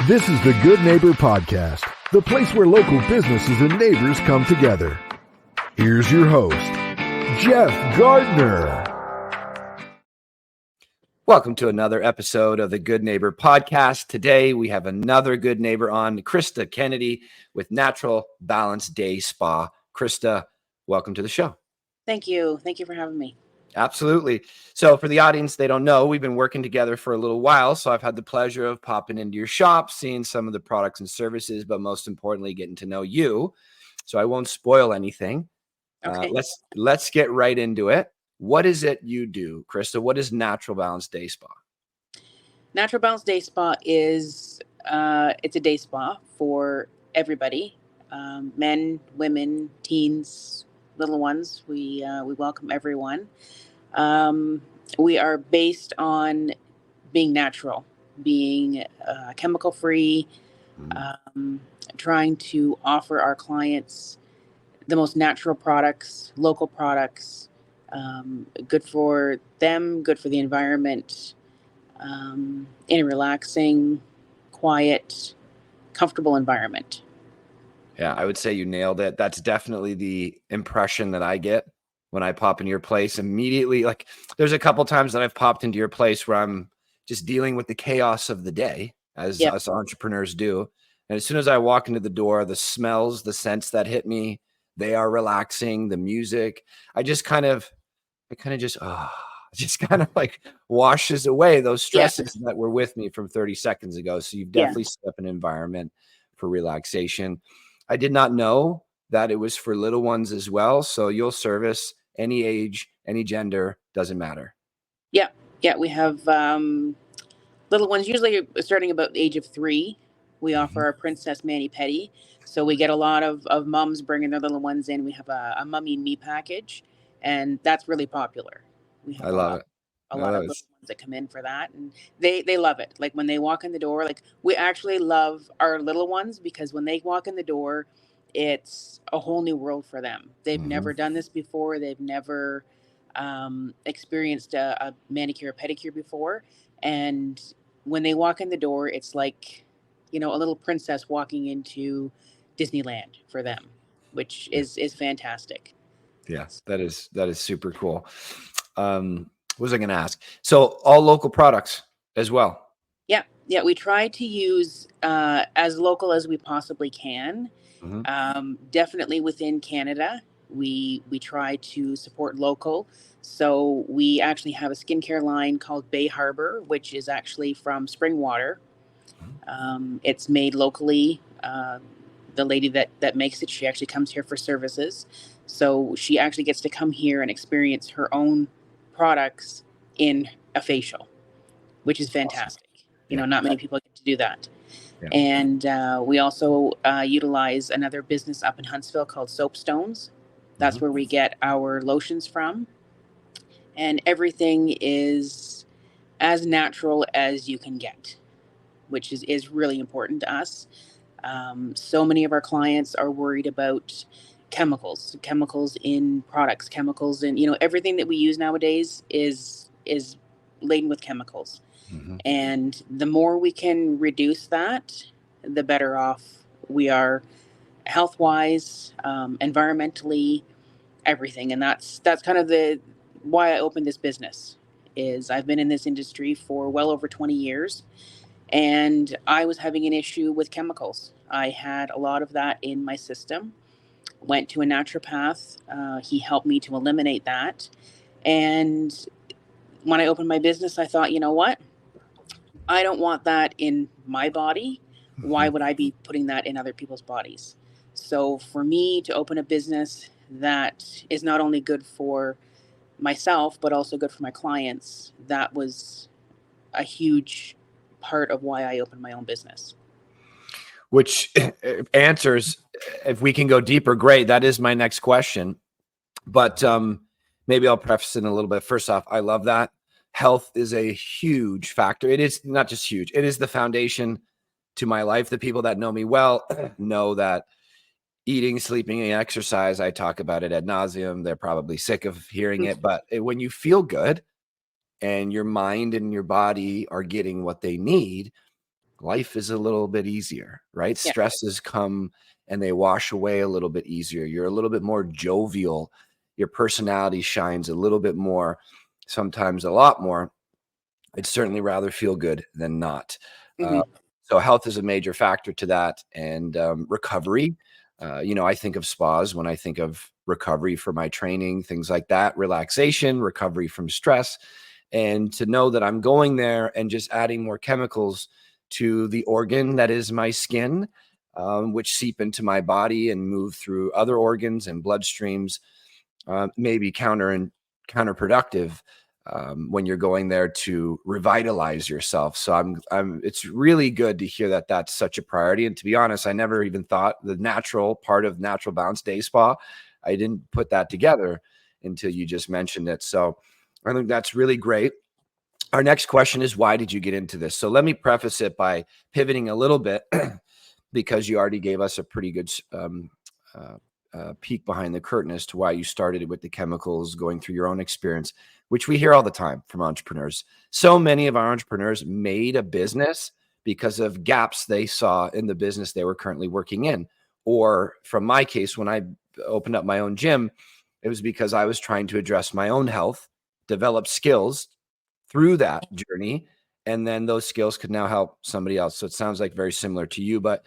This is the Good Neighbor Podcast, the place where local businesses and neighbors come together. Here's your host, Jeff Gardner. Welcome to another episode of the Good Neighbor Podcast. Today, we have another good neighbor on, Krista Kennedy with Natural Balance Day Spa. Krista, welcome to the show. Thank you. Thank you for having me. Absolutely. So for the audience, they don't know, we've been working together for a little while. So I've had the pleasure of popping into your shop, seeing some of the products and services, but most importantly, getting to know you. So I won't spoil anything. Okay. Let's get right into it. What is it you do, Krista? What is Natural Balance Day Spa? Natural Balance Day Spa is it's a day spa for everybody, men, women, teens, little ones. We welcome everyone. We are based on being natural, being chemical free, trying to offer our clients the most natural products, local products, good for them, good for the environment, in a relaxing, quiet, comfortable environment. Yeah, I would say you nailed it. That's definitely the impression that I get when I pop into your place immediately. Like there's a couple times that I've popped into your place where I'm just dealing with the chaos of the day, as us entrepreneurs do. And as soon as I walk into the door, the smells, the scents that hit me, they are relaxing, the music. Just kind of like washes away those stresses that were with me from 30 seconds ago. So you've definitely set up an environment for relaxation. I did not know that it was for little ones as well. So you'll service any age, any gender, doesn't matter. Yeah. We have little ones, usually starting about the age of 3. We offer our Princess Mani-Pedi. So we get a lot of moms bringing their little ones in. We have a Mummy and Me package, and that's really popular. We have I love it. A lot of little ones that come in for that, and they love it. Like when they walk in the door, like we actually love our little ones because when they walk in the door, it's a whole new world for them. They've never done this before. They've never experienced a manicure or pedicure before. And when they walk in the door, it's like, a little princess walking into Disneyland for them, which is fantastic. Yeah, that is super cool. What was I going to ask? So all local products as well. Yeah. We try to use as local as we possibly can. Definitely within Canada, we try to support local. So we actually have a skincare line called Bay Harbor, which is actually from spring water. It's made locally. The lady that makes it, she actually comes here for services. So she actually gets to come here and experience her own products in a facial, which is fantastic. Awesome. Not many people get to do that. Yeah. And we also utilize another business up in Huntsville called Soapstones. That's where we get our lotions from. And everything is as natural as you can get, which is really important to us. So many of our clients are worried about chemicals in products, chemicals in, everything that we use nowadays is laden with chemicals. And the more we can reduce that, the better off we are health-wise, environmentally, everything. And that's kind of why I opened this business. Is I've been in this industry for well over 20 years. And I was having an issue with chemicals. I had a lot of that in my system. Went to a naturopath. He helped me to eliminate that. And when I opened my business, I thought, you know what? I don't want that in my body. Why would I be putting that in other people's bodies? So for me to open a business that is not only good for myself, but also good for my clients, that was a huge part of why I opened my own business. Which answers, if we can go deeper, great. That is my next question. But maybe I'll preface it a little bit. First off, I love that. Health is a huge factor. It is not just huge. It is the foundation to my life. The people that know me well know that eating, sleeping, and exercise, I talk about it ad nauseum. They're probably sick of hearing it. But when you feel good and your mind and your body are getting what they need, life is a little bit easier, right? Yeah. Stresses come and they wash away a little bit easier. You're a little bit more jovial. Your personality shines a little bit more, sometimes a lot more. I'd certainly rather feel good than not. Hmm. So health is a major factor to that, and recovery. I think of spas when I think of recovery for my training, things like that, relaxation, recovery from stress, and to know that I'm going there and just adding more chemicals to the organ that is my skin, which seep into my body and move through other organs and bloodstreams, may be counterproductive when you're going there to revitalize yourself. So it's really good to hear that that's such a priority. And to be honest, I never even thought the natural part of Natural Balance Day Spa, I didn't put that together until you just mentioned it. So I think that's really great. Our next question is, why did you get into this? So let me preface it by pivoting a little bit because you already gave us a pretty good peek behind the curtain as to why you started with the chemicals, going through your own experience, which we hear all the time from entrepreneurs. So many of our entrepreneurs made a business because of gaps they saw in the business they were currently working in. Or from my case, when I opened up my own gym, it was because I was trying to address my own health, develop skills through that journey, and then those skills could now help somebody else. So it sounds like very similar to you, but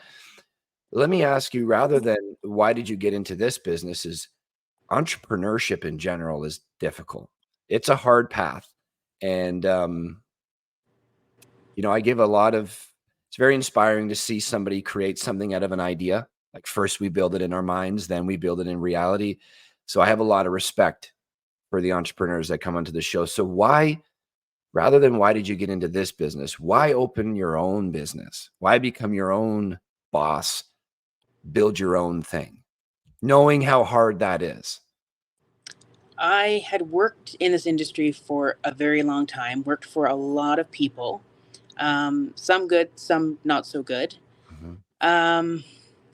let me ask you, rather than why did you get into this business, is entrepreneurship in general is difficult. It's a hard path. And, I give it's very inspiring to see somebody create something out of an idea. Like first we build it in our minds, then we build it in reality. So I have a lot of respect for the entrepreneurs that come onto the show. So rather than why did you get into this business, why open your own business? Why become your own boss? Build your own thing, knowing how hard that is. I had worked in this industry for a very long time, worked for a lot of people, some good, some not so good. Mhm.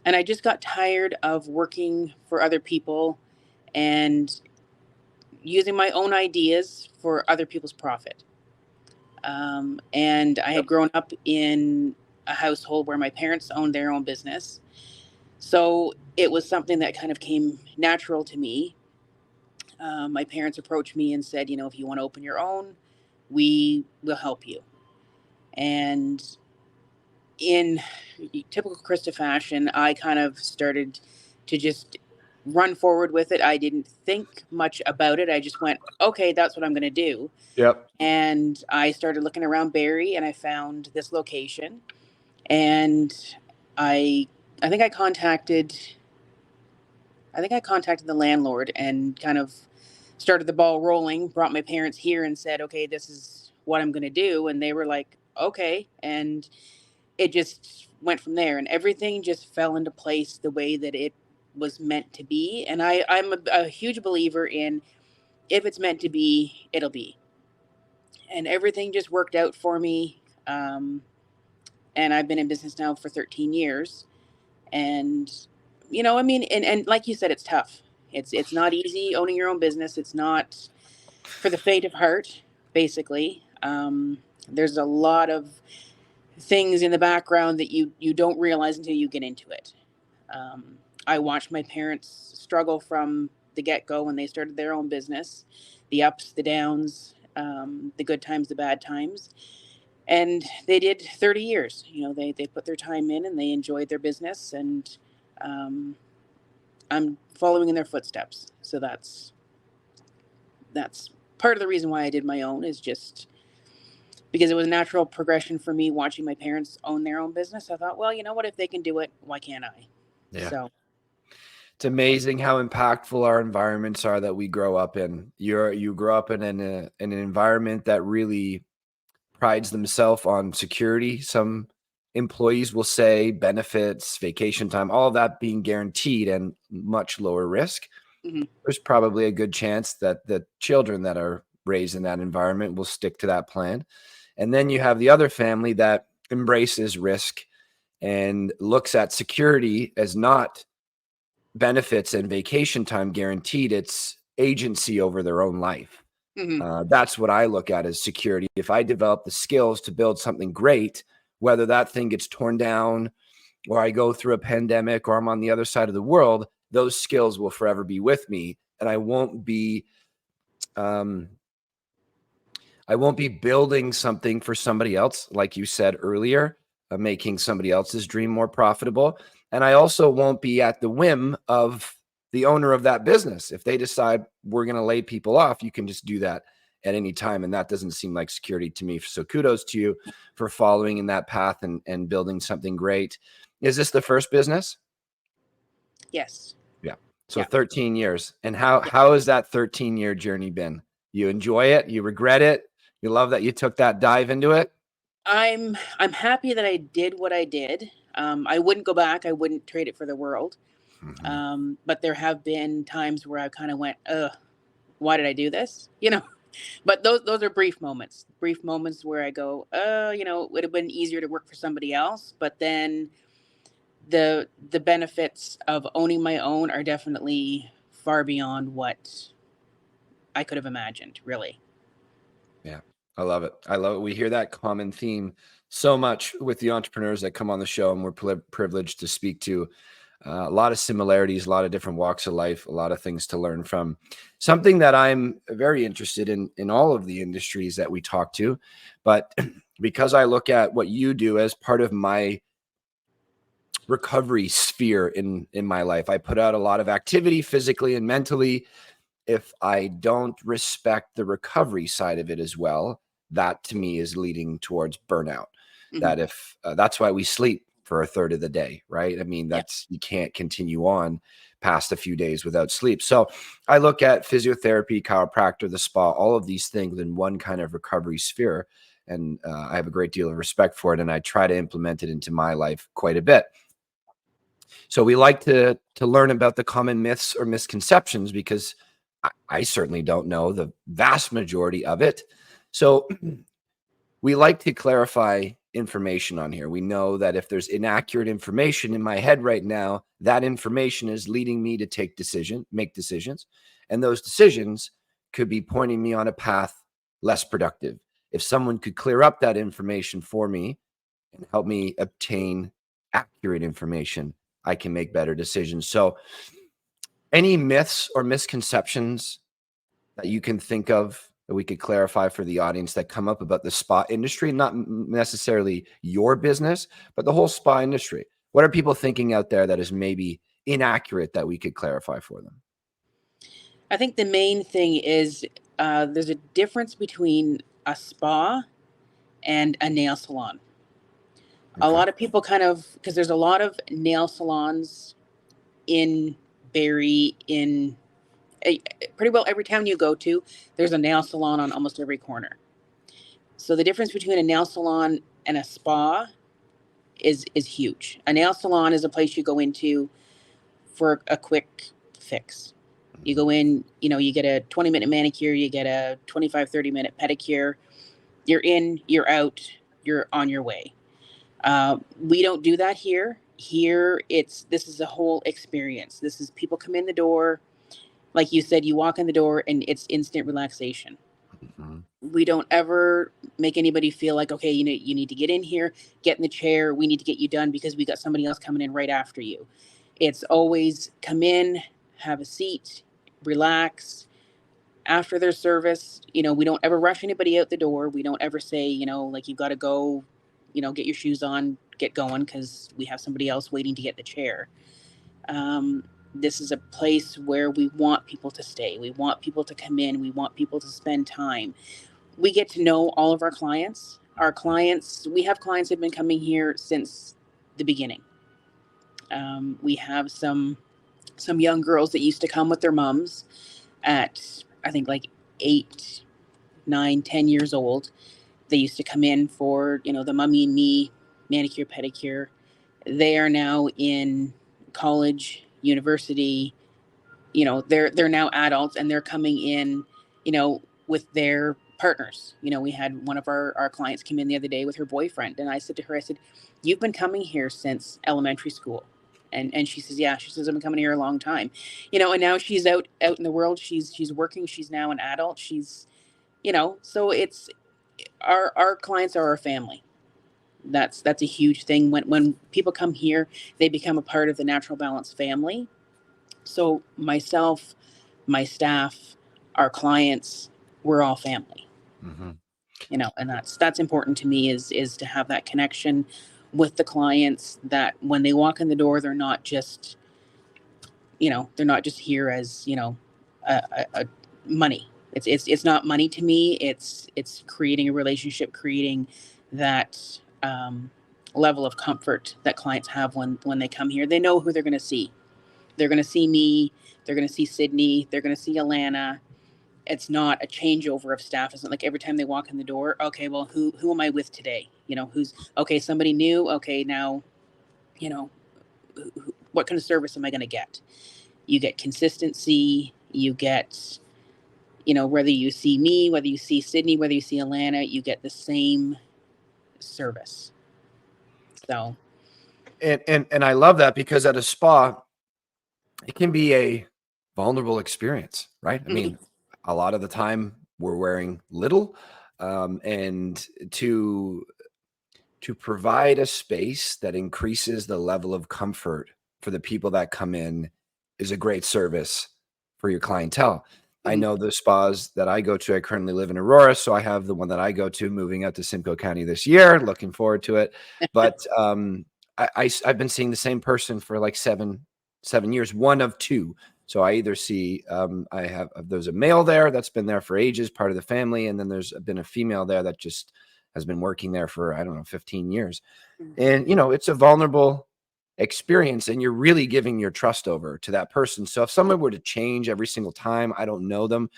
And I just got tired of working for other people and using my own ideas for other people's profit. And I had grown up in a household where my parents owned their own business. So it was something that kind of came natural to me. My parents approached me and said, if you want to open your own, we will help you. And in typical Krista fashion, I kind of started to just run forward with it. I didn't think much about it. I just went, okay, that's what I'm going to do. Yep. And I started looking around Barrie and I found this location. And I think I contacted the landlord and kind of started the ball rolling, brought my parents here and said, okay, this is what I'm going to do. And they were like, okay. And it just went from there, and everything just fell into place the way that it was meant to be. And I'm a huge believer in, if it's meant to be, it'll be. And everything just worked out for me. And I've been in business now for 13 years. And, and like you said, it's tough. It's not easy owning your own business. It's not for the faint of heart, basically. There's a lot of things in the background that you don't realize until you get into it. I watched my parents struggle from the get-go when they started their own business, the ups, the downs, the good times, the bad times. And they did 30 years. They put their time in and they enjoyed their business, and I'm following in their footsteps. So that's part of the reason why I did my own, is just because it was a natural progression for me watching my parents own their own business. I thought, well, you know what, if they can do it, why can't I? Yeah. So It's amazing how impactful our environments are that we grow up in. You grow up in an environment that really prides themselves on security. Some employees will say benefits, vacation time, all of that being guaranteed and much lower risk. mhm. There's probably a good chance that the children that are raised in that environment will stick to that plan. And then you have the other family that embraces risk and looks at security as not benefits and vacation time guaranteed. It's agency over their own life. Mhm. That's what I look at as security. If I develop the skills to build something great, whether that thing gets torn down or I go through a pandemic or I'm on the other side of the world, those skills will forever be with me. And I won't be building something for somebody else, like you said earlier, making somebody else's dream more profitable. And I also won't be at the whim of the owner of that business. If they decide we're going to lay people off, you can just do that at any time. And that doesn't seem like security to me. So kudos to you for following in that path and building something great. Is this the first business? Yes. Yeah. So 13 years. And how has that 13-year journey been? You enjoy it? You regret it? You love that you took that dive into it? I'm happy that I did what I did. I wouldn't go back. I wouldn't trade it for the world. Mm-hmm. But there have been times where I kind of went, why did I do this? But those are brief moments where I go, it would have been easier to work for somebody else. But then the benefits of owning my own are definitely far beyond what I could have imagined, really. Yeah, I love it. We hear that common theme so much with the entrepreneurs that come on the show, and we're privileged to speak to. A lot of similarities, a lot of different walks of life, a lot of things to learn from. Something that I'm very interested in all of the industries that we talk to, but because I look at what you do as part of my recovery sphere in my life, I put out a lot of activity physically and mentally. If I don't respect the recovery side of it as well, that to me is leading towards burnout. Mm-hmm. That if that's why we sleep for a third of the day, right? I mean, you can't continue on past a few days without sleep. So I look at physiotherapy, chiropractor, the spa, all of these things in one kind of recovery sphere. And I have a great deal of respect for it. And I try to implement it into my life quite a bit. So we like to learn about the common myths or misconceptions, because I certainly don't know the vast majority of it. So we like to clarify information on here. We know that if there's inaccurate information in my head right now, that information is leading me to make decisions. And those decisions could be pointing me on a path less productive. If someone could clear up that information for me and help me obtain accurate information, I can make better decisions. So any myths or misconceptions that you can think of that we could clarify for the audience that come up about the spa industry, not necessarily your business, but the whole spa industry? What are people thinking out there that is maybe inaccurate that we could clarify for them? I think the main thing is there's a difference between a spa and a nail salon. Okay. A lot of people because there's a lot of nail salons in Barrie, pretty well every town you go to, there's a nail salon on almost every corner. So the difference between a nail salon and a spa is huge. A nail salon is a place you go into for a quick fix. You go in, you get a 20-minute manicure, you get a 25-30-minute pedicure. You're in, you're out, you're on your way. We don't do that here. Here, this is a whole experience. This is people come in the door. Like you said, you walk in the door and it's instant relaxation. Mm-hmm. We don't ever make anybody feel like, okay, you need to get in here, get in the chair. We need to get you done because we got somebody else coming in right after you. It's always come in, have a seat, relax. After their service, we don't ever rush anybody out the door. We don't ever say, like, you've got to go, get your shoes on, get going, because we have somebody else waiting to get the chair. This is a place where we want people to stay. We want people to come in. We want people to spend time. We get to know all of our clients. We have clients that have been coming here since the beginning. We have some young girls that used to come with their moms at, I think, like 8, 9, 10 years old. They used to come in for, the Mummy and Me manicure, pedicure. They are now in college, university. They're now adults, and they're coming in, with their partners. We had one of our clients come in the other day with her boyfriend, and I said to her, you've been coming here since elementary school. And she says, yeah. She says, I've been coming here a long time, and now she's out in the world. She's working. She's now an adult. She's, so it's our clients are our family. That's a huge thing. When people come here, they become a part of the Natural Balance family. So myself, my staff, our clients, we're all family. Mm-hmm. And that's important to me, is to have that connection with the clients, that when they walk in the door, they're not just here as, a money. It's not money to me. It's creating a relationship, creating that level of comfort that clients have when they come here. They know who they're going to see. They're going to see me. They're going to see Sydney. They're going to see Alana. It's not a changeover of staff. It's not like every time they walk in the door, okay, well, who am I with today? Who's okay? Somebody new. Okay, now, what kind of service am I going to get? You get consistency. You get, whether you see me, whether you see Sydney, whether you see Alana, you get the same service. So, and I love that, because at a spa, it can be a vulnerable experience, right? I mean, a lot of the time we're wearing little, and to provide a space that increases the level of comfort for the people that come in is a great service for your clientele. I know the spas that I go to. I currently live in Aurora, so I have the one that I go to, moving out to Simcoe County this year. Looking forward to it. But I've been seeing the same person for like seven years, one of two. So I either see there's a male there that's been there for ages, part of the family, and then there's been a female there that just has been working there for, I don't know, 15 years. And, it's a vulnerable experience, and you're really giving your trust over to that person. So if someone were to change every single time, I don't know them,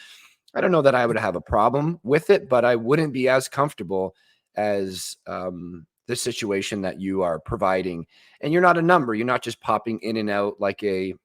I don't know that I would have a problem with it, but I wouldn't be as comfortable as the situation that you are providing. And you're not a number. You're not just popping in and out like a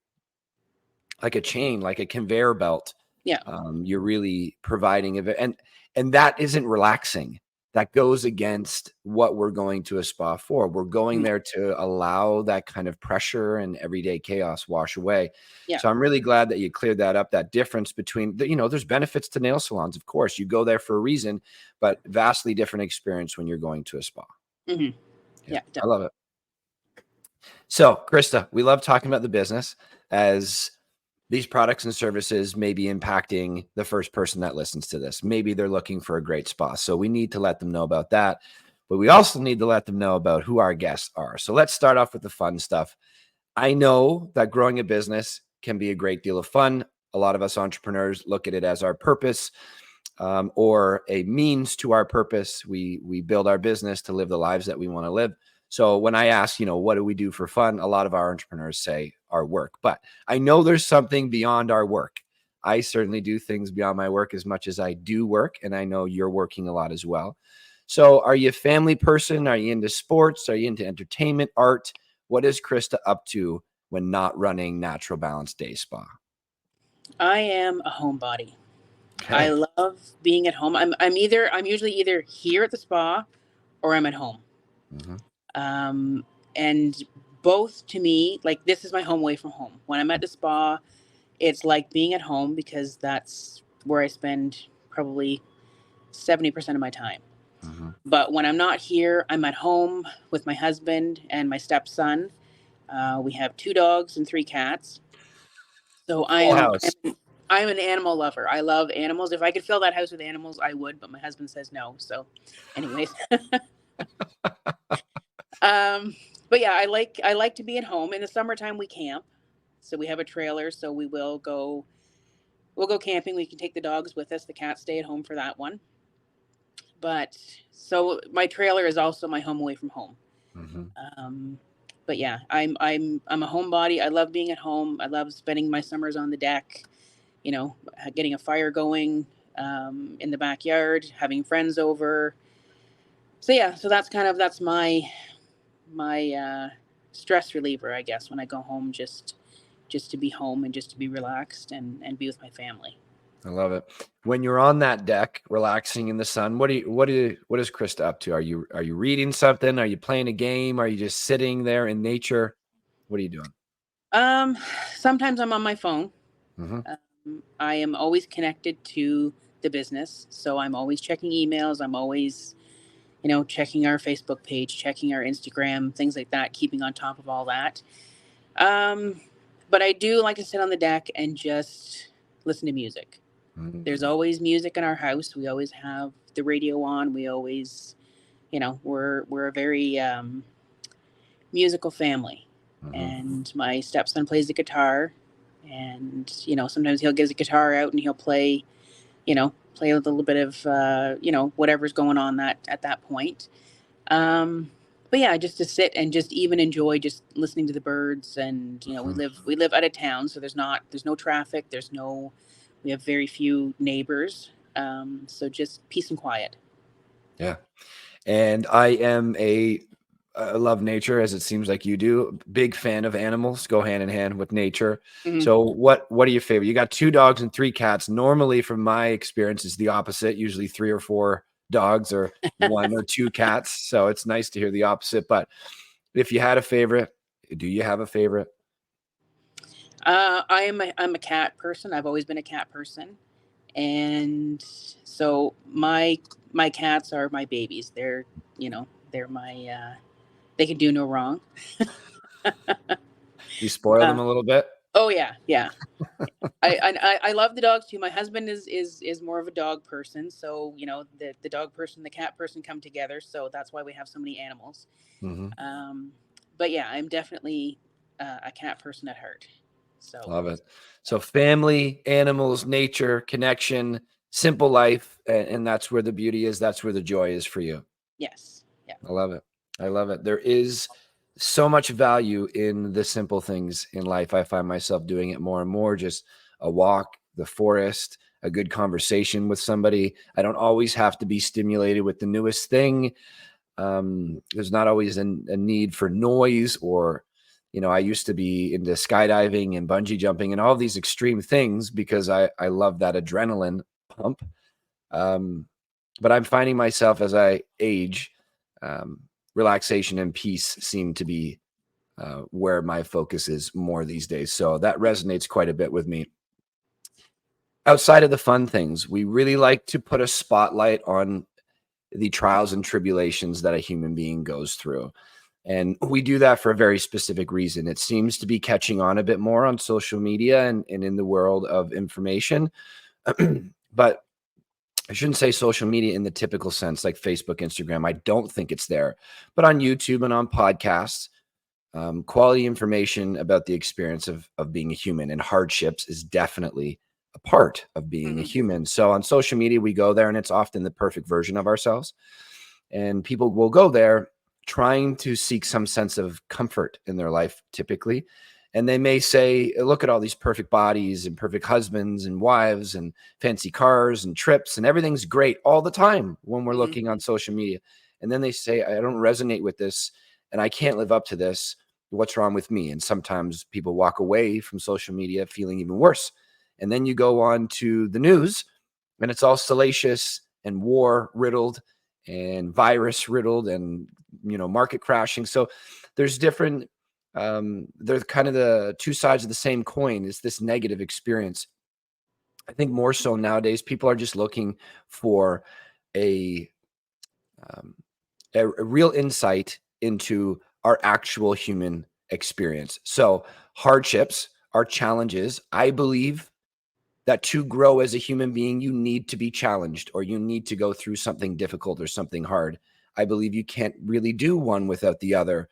chain, like a conveyor belt. Yeah. You're really providing it. And that isn't relaxing. That goes against what we're going to a spa for. We're going there to allow that kind of pressure and everyday chaos wash away. Yeah. So I'm really glad that you cleared that up, that difference between there's benefits to nail salons. Of course, you go there for a reason, but vastly different experience when you're going to a spa. Yeah, I love it. So, Krista, we love talking about the business, as these products and services may be impacting the first person that listens to this. Maybe they're looking for a great spa. So we need to let them know about that. But we also need to let them know about who our guests are. So let's start off with the fun stuff. I know that growing a business can be a great deal of fun. A lot of us entrepreneurs look at it as our purpose, or a means to our purpose. We build our business to live the lives that we want to live. So when I ask, what do we do for fun? A lot of our entrepreneurs say our work, but I know there's something beyond our work. I certainly do things beyond my work as much as I do work. And I know you're working a lot as well. So are you a family person? Are you into sports? Are you into entertainment, art? What is Krista up to when not running Natural Balance Day Spa? I am a homebody. Okay. I love being at home. I'm usually either here at the spa or I'm at home. And both, to me, like, this is my home away from home. When I'm at the spa, it's like being at home, because that's where I spend probably 70% of my time. But when I'm not here, I'm at home with my husband and my stepson. We have 2 dogs and 3 cats. So I'm an animal lover. I love animals. If I could fill that house with animals, I would, but my husband says no. So anyways. But yeah, I like to be at home. In the summertime we camp. So we have a trailer, so we'll go camping. We can take the dogs with us. The cats stay at home for that one. But so my trailer is also my home away from home. But yeah, I'm a homebody. I love being at home. I love spending my summers on the deck, getting a fire going in the backyard, having friends over. So yeah, so that's my stress reliever, I guess, when I go home, just to be home and just to be relaxed and be with my family. I love it. When you're on that deck, relaxing in the sun, what is Krista up to? Are you reading something? Are you playing a game? Are you just sitting there in nature? What are you doing? Sometimes I'm on my phone. I am always connected to the business, so I'm always checking emails. I'm always, checking our Facebook page, checking our Instagram, things like that, keeping on top of all that. But I do like to sit on the deck and just listen to music. There's always music in our house. We always have the radio on. We always, we're a very musical family. And my stepson plays the guitar, and sometimes he'll get his guitar out and he'll play a little bit of whatever's going on at that point. But yeah, just to sit and just even enjoy just listening to the birds. And we live out of town, so there's no traffic, we have very few neighbors, so just peace and quiet. Yeah. And I love nature, as it seems like you do. Big fan of animals, go hand in hand with nature. Mhm. So what are your favorite? You got 2 dogs and 3 cats. Normally, from my experience, it's the opposite. Usually 3 or 4 dogs or 1 or 2 cats. So it's nice to hear the opposite. But if you had a favorite, do you have a favorite? I'm a cat person. I've always been a cat person, and so my cats are my babies. They're my they can do no wrong. You spoil them a little bit? Oh yeah, yeah. I love the dogs too. My husband is more of a dog person, so the dog person, the cat person come together. So that's why we have so many animals. But yeah, I'm definitely a cat person at heart. So Love it. So family, animals, nature, connection, simple life, and that's where the beauty is. That's where the joy is for you. yes, yeah. I love it. I love it. There is so much value in the simple things in life. I find myself doing it more and more. Just a walk, the forest, a good conversation with somebody. I don't always have to be stimulated with the newest thing. There's not always a need for noise or, I used to be into skydiving and bungee jumping and all these extreme things because I love that adrenaline pump. But I'm finding myself as I age, relaxation and peace seem to be where my focus is more these days. So that resonates quite a bit with me. Outside of the fun things, we really like to put a spotlight on the trials and tribulations that a human being goes through. And we do that for a very specific reason. It seems to be catching on a bit more on social media and in the world of information. But I shouldn't say social media in the typical sense, like Facebook, Instagram. I don't think it's there. But on YouTube and on podcasts, quality information about the experience of being a human and hardships is definitely a part of being a human. So on social media, we go there and it's often the perfect version of ourselves. And people will go there trying to seek some sense of comfort in their life, typically. And they may say, look at all these perfect bodies and perfect husbands and wives and fancy cars and trips, and everything's great all the time when we're looking on social media. And then they say, I don't resonate with this and I can't live up to this. What's wrong with me? And sometimes people walk away from social media feeling even worse. And then you go on to the news and it's all salacious and war riddled and virus riddled and, market crashing. So there's different, they're kind of the two sides of the same coin, is this negative experience. I think more so nowadays, people are just looking for a real insight into our actual human experience. So hardships are challenges. I believe that to grow as a human being, you need to be challenged or you need to go through something difficult or something hard. I believe you can't really do one without the other.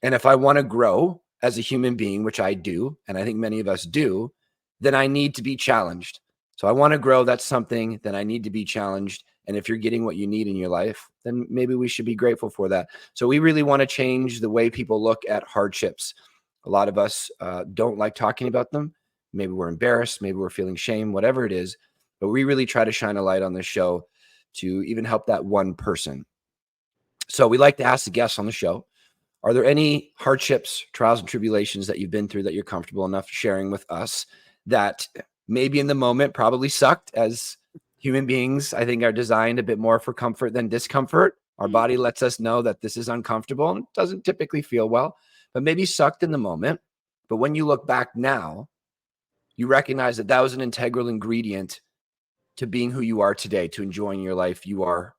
And if I want to grow as a human being, which I do, and I think many of us do, then I need to be challenged. So I want to grow. That's something that I need to be challenged. And if you're getting what you need in your life, then maybe we should be grateful for that. So we really want to change the way people look at hardships. A lot of us don't like talking about them. Maybe we're embarrassed. Maybe we're feeling shame, whatever it is. But we really try to shine a light on this show to even help that one person. So we like to ask the guests on the show, are there any hardships, trials, and tribulations that you've been through that you're comfortable enough sharing with us that maybe in the moment probably sucked? As human beings, I think, are designed a bit more for comfort than discomfort. Our body lets us know that this is uncomfortable and doesn't typically feel well, but maybe sucked in the moment. But when you look back now, you recognize that that was an integral ingredient to being who you are today, to enjoying your life. You are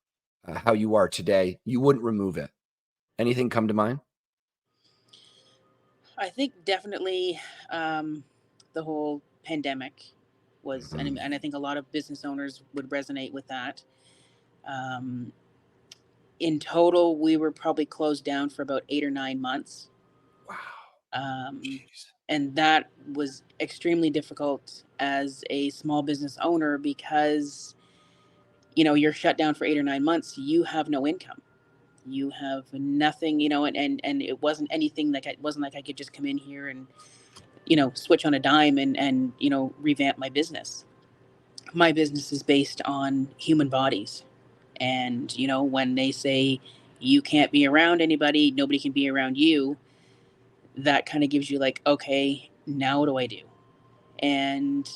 how you are today, you wouldn't remove it? Anything come to mind? I think definitely the whole pandemic was, and I think a lot of business owners would resonate with that. Um, in total, we were probably closed down for about 8 or 9 months. Wow. Um, Jeez. and that was extremely difficult as a small business owner because, you're shut down for 8 or 9 months. You have no income. You have nothing, and it wasn't anything like, it wasn't like I could just come in here and, switch on a dime and, revamp my business. My business is based on human bodies. And, when they say you can't be around anybody, nobody can be around you, that kind of gives you like, okay, now what do I do? And,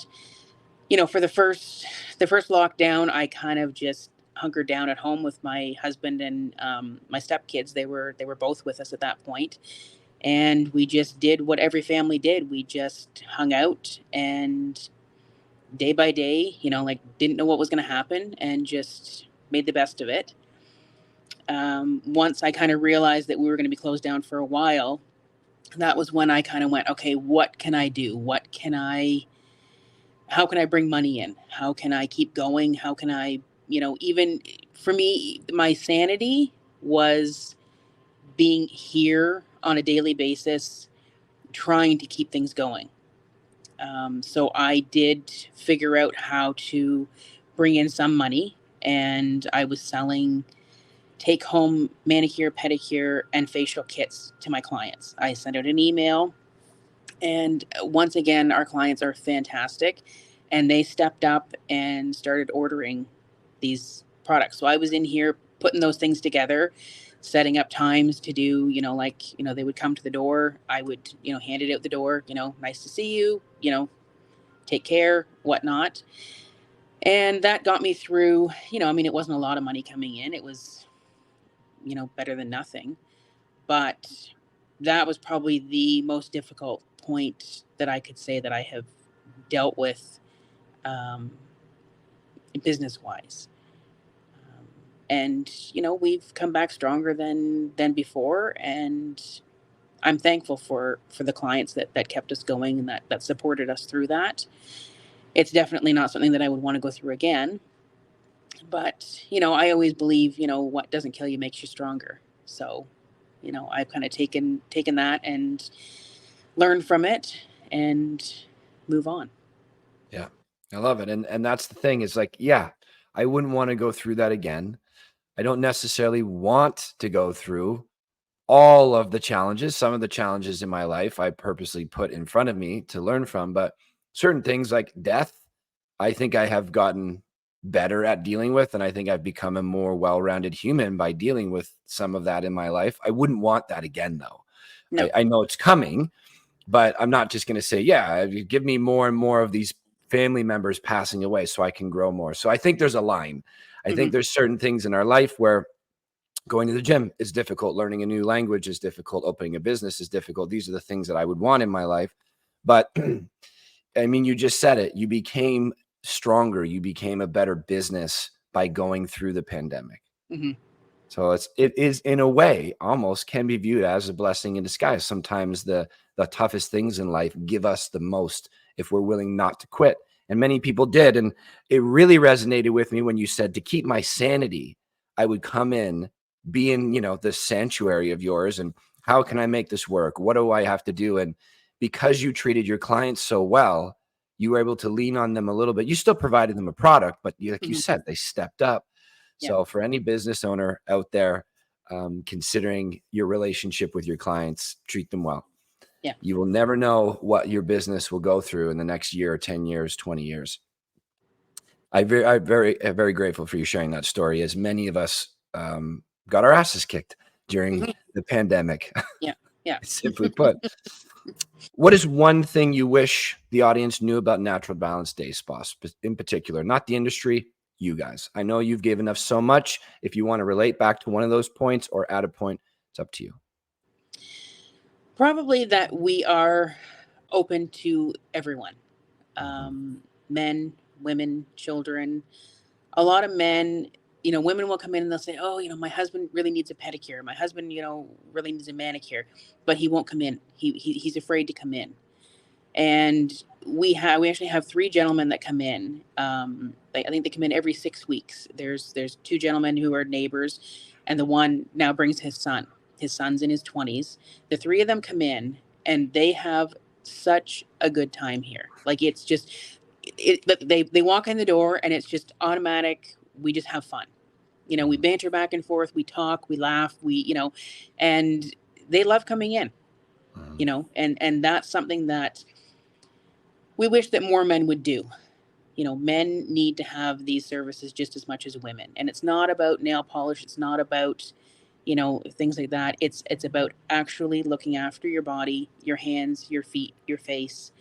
for the first lockdown, I kind of just hunkered down at home with my husband and my stepkids. They were both with us at that point, and we just did what every family did. We just hung out and day by day, like didn't know what was going to happen and just made the best of it. Once I kind of realized that we were going to be closed down for a while, that was when I kind of went, okay, what can I do? How can I bring money in? How can I keep going? How can I, even for me, my sanity was being here on a daily basis, trying to keep things going. So I did figure out how to bring in some money, and I was selling take home manicure, pedicure, and facial kits to my clients. I sent out an email, and once again, our clients are fantastic, and they stepped up and started ordering these products. So I was in here putting those things together, setting up times to do, they would come to the door. I would, hand it out the door, nice to see you, take care, whatnot. And that got me through, it wasn't a lot of money coming in. It was, better than nothing. But that was probably the most difficult point that I could say that I have dealt with um, business wise. And we've come back stronger than before, and I'm thankful for the clients that kept us going and that supported us through that. It's definitely not something that I would want to go through again. But, I always believe, what doesn't kill you makes you stronger. So, I've kind of taken that and learned from it and move on. Yeah, I love it. And that's the thing is like, yeah, I wouldn't want to go through that again. I don't necessarily want to go through all of the challenges. Some of the challenges in my life I purposely put in front of me to learn from, but certain things like death, I think I have gotten better at dealing with. And I think I've become a more well-rounded human by dealing with some of that in my life. I wouldn't want that again, though. No. I know it's coming, but I'm not just going to say, yeah, give me more and more of these family members passing away so I can grow more. So I think there's a line. I think there's certain things in our life where going to the gym is difficult, learning a new language is difficult, opening a business is difficult. These are the things that I would want in my life. But I mean, you just said it. You became stronger. You became a better business by going through the pandemic. Mm-hmm. So it is in a way almost can be viewed as a blessing in disguise. Sometimes the toughest things in life give us the most if we're willing not to quit. And many people did. And it really resonated with me when you said to keep my sanity, I would come in, be in, the sanctuary of yours. And how can I make this work? What do I have to do? And because you treated your clients so well, you were able to lean on them a little bit. You still provided them a product, but like you said, they stepped up. So Yeah. for any business owner out there, considering your relationship with your clients, treat them well. Yeah. You will never know what your business will go through in the next year, 10 years, 20 years. I'm very grateful for you sharing that story, as many of us got our asses kicked during the pandemic. Yeah. Yeah. Simply put. What is one thing you wish the audience knew about Natural Balance Day Spa in particular, not the industry, you guys? I know you've given us so much. If you want to relate back to one of those points or add a point, it's up to you. Probably that we are open to everyone. Men, women, children. A lot of men women will come in and they'll say, oh, my husband really needs a pedicure. My husband, really needs a manicure, but he won't come in. He's afraid to come in. And we actually have 3 gentlemen that come in. I think they come in every 6 weeks. There's 2 gentlemen who are neighbors, and the one now brings his son. His son's in his 20s. The 3 of them come in, and they have such a good time here. Like, it's just, they walk in the door, and it's just automatic. We just have fun. We banter back and forth. We talk. We laugh. And they love coming in. And that's something that we wish that more men would do. Men need to have these services just as much as women. And it's not about nail polish. It's not about, things like that. It's about actually looking after your body, your hands, your feet, your face,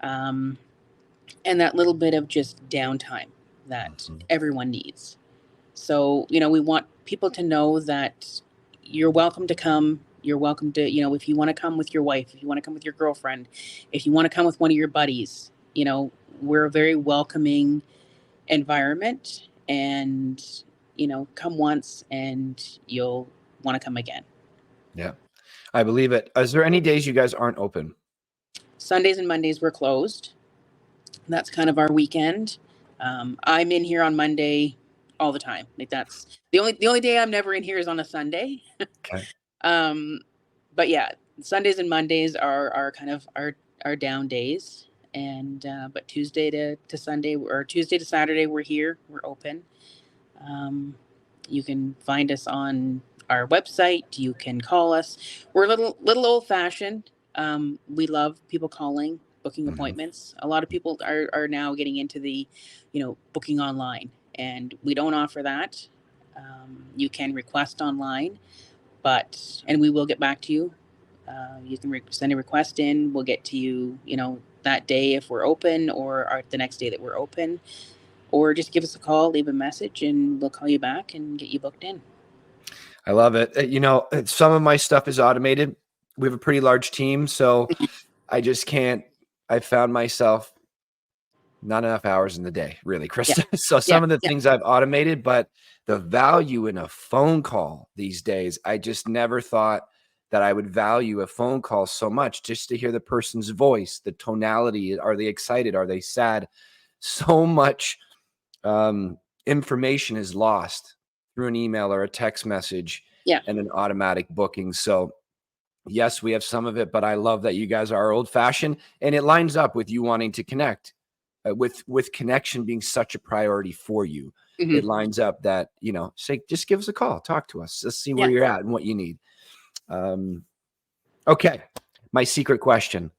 and that little bit of just downtime that everyone needs. So, we want people to know that you're welcome to come. You're welcome to, if you want to come with your wife, if you want to come with your girlfriend, if you want to come with one of your buddies, we're a very welcoming environment, and, come once and you'll want to come again. Yeah, I believe it. Is there any days you guys aren't open? Sundays and Mondays we're closed. That's kind of our weekend. I'm in here on Monday all the time. Like, that's the only day I'm never in here is on a Sunday. Okay. But yeah, Sundays and Mondays are kind of our down days. And but Tuesday to Sunday, or Tuesday to Saturday, we're here. We're open. You can find us on our website. You can call us. We're a little old fashioned. We love people calling, booking appointments. A lot of people are now getting into the, booking online, and we don't offer that. You can request online, and we will get back to you. You can send a request in. We'll get to you, that day if we're open, or the next day that we're open, or just give us a call, leave a message, and we'll call you back and get you booked in. I love it. Some of my stuff is automated. We have a pretty large team, so I just can't. I found myself not enough hours in the day, really, Krista. Yeah. So some of the things I've automated, but the value in a phone call these days, I just never thought that I would value a phone call so much, just to hear the person's voice, the tonality. Are they excited? Are they sad? So much information is lost through an email or a text message and an automatic booking. So yes, we have some of it, but I love that you guys are old fashioned, and it lines up with you wanting to connect, with connection being such a priority for you. It lines up that, say, just give us a call, talk to us. Let's see where you're at and what you need. Okay. My secret question.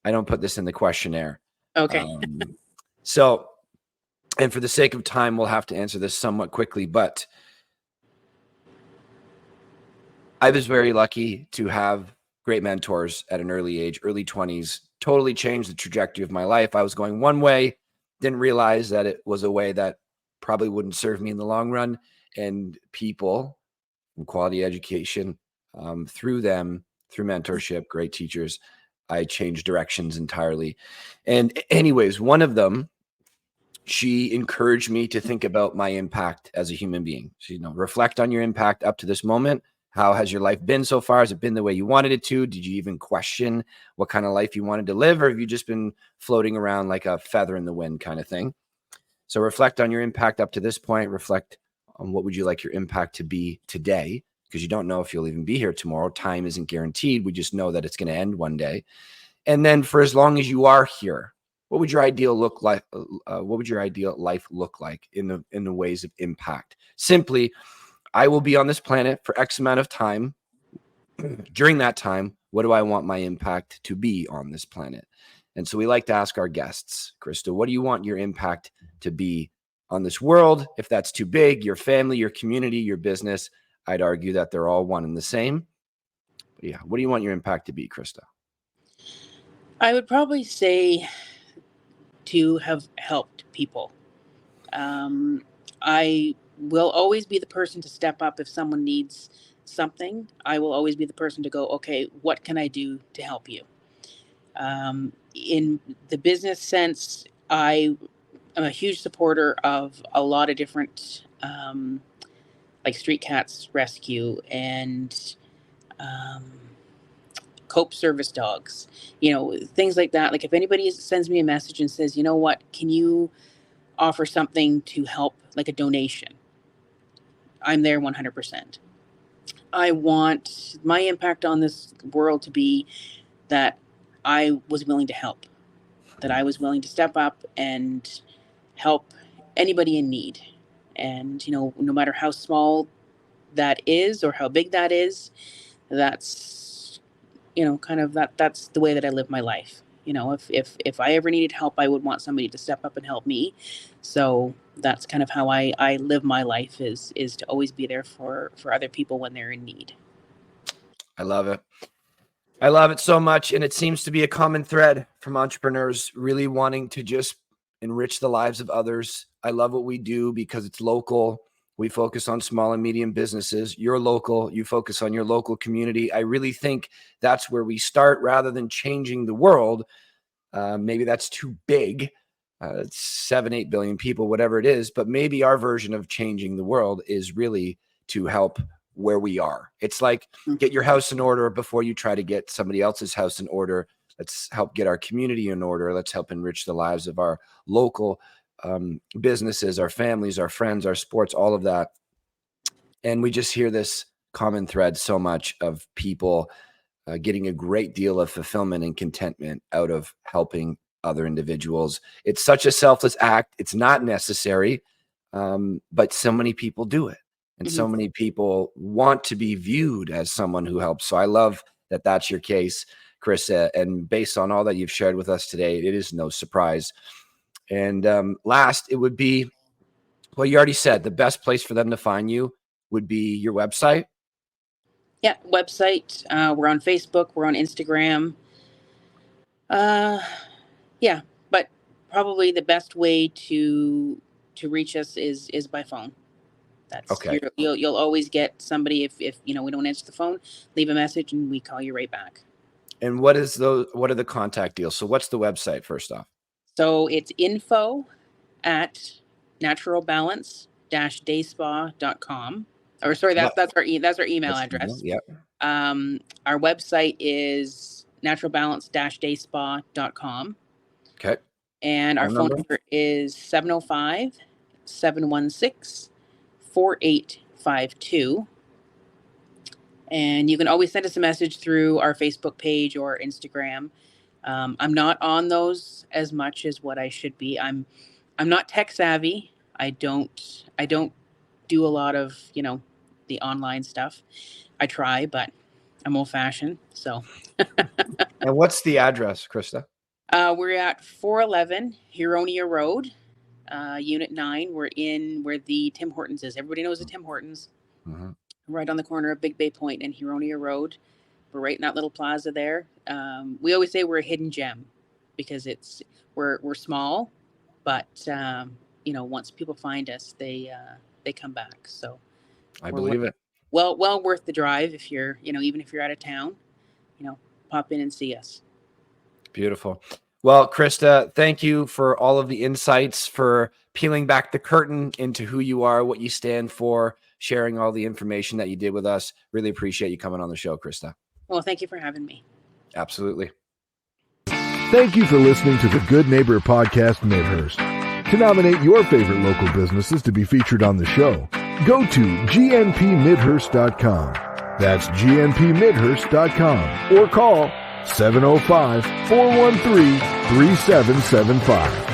I don't put this in the questionnaire. Okay. And for the sake of time, we'll have to answer this somewhat quickly, but I was very lucky to have great mentors at an early age, early 20s, totally changed the trajectory of my life. I was going one way, didn't realize that it was a way that probably wouldn't serve me in the long run. And people from quality education, through mentorship, great teachers, I changed directions entirely. And anyways, one of them, she encouraged me to think about my impact as a human being. So, reflect on your impact up to this moment. How has your life been so far? Has it been the way you wanted it to? Did you even question what kind of life you wanted to live? Or have you just been floating around like a feather in the wind kind of thing? So reflect on your impact up to this point. Reflect on what would you like your impact to be today, because you don't know if you'll even be here tomorrow. Time isn't guaranteed. We just know that it's going to end one day. And then for as long as you are here, what would your ideal look like? What would your ideal life look like in the ways of impact? Simply, I will be on this planet for X amount of time. During that time, what do I want my impact to be on this planet? And so we like to ask our guests, Krista, what do you want your impact to be on this world? If that's too big, your family, your community, your business, I'd argue that they're all one and the same. But yeah, what do you want your impact to be, Krista? I would probably say to have helped people. I will always be the person to step up if someone needs something. I will always be the person to go, okay, what can I do to help you? In the business sense, I am a huge supporter of a lot of different like Street Cats Rescue and Cope Service Dogs, things like that. Like if anybody sends me a message and says, you know what, can you offer something to help, like a donation, I'm there 100%. I want my impact on this world to be that I was willing to help, that I was willing to step up and help anybody in need. And, no matter how small that is or how big that is, that's, that's the way that I live my life. If I ever needed help, I would want somebody to step up and help me. So that's kind of how I live my life, is to always be there for other people when they're in need. I love it. I love it so much. And it seems to be a common thread from entrepreneurs really wanting to just enrich the lives of others. I love what we do because it's local. We focus on small and medium businesses. You're local. You focus on your local community. I really think that's where we start rather than changing the world. Maybe that's too big. It's 7-8 billion people, whatever it is. But maybe our version of changing the world is really to help where we are. It's like, get your house in order before you try to get somebody else's house in order. Let's help get our community in order. Let's help enrich the lives of our local businesses, our families, our friends, our sports, all of that. And we just hear this common thread so much of people getting a great deal of fulfillment and contentment out of helping other individuals. It's such a selfless act. It's not necessary, but so many people do it. And so many people want to be viewed as someone who helps. So I love that that's your case, Krista. And based on all that you've shared with us today, it is no surprise. And last, it would be, well, you already said the best place for them to find you would be your website. Yeah, website. We're on Facebook. We're on Instagram. Yeah, but probably the best way to reach us is by phone. That's okay. You'll always get somebody if we don't answer the phone, leave a message and we call you right back. And what are the contact deals? So what's the website first off? So it's info@naturalbalance-dayspa.com. Or sorry, that's our email address. Yep. Our website is naturalbalance-dayspa.com. Okay. And our phone number is 705-716-4852. And you can always send us a message through our Facebook page or Instagram. I'm not on those as much as what I should be. I'm not tech savvy. I don't do a lot of, the online stuff. I try, but I'm old fashioned. So. And what's the address, Krista? We're at 411 Huronia Road, Unit 9. We're in where the Tim Hortons is. Everybody knows the Tim Hortons. Mm-hmm. Right on the corner of Big Bay Point and Huronia Road. We're right in that little plaza there. We always say we're a hidden gem because we're small, but once people find us, they come back. So I believe it. Well worth the drive if you're, even if you're out of town, pop in and see us. Beautiful. Well, Krista, thank you for all of the insights, for peeling back the curtain into who you are, what you stand for, sharing all the information that you did with us. Really appreciate you coming on the show, Krista. Well, thank you for having me. Absolutely. Thank you for listening to the Good Neighbor Podcast Midhurst. To nominate your favorite local businesses to be featured on the show, go to gnpmidhurst.com. That's gnpmidhurst.com or call 705-413-3775.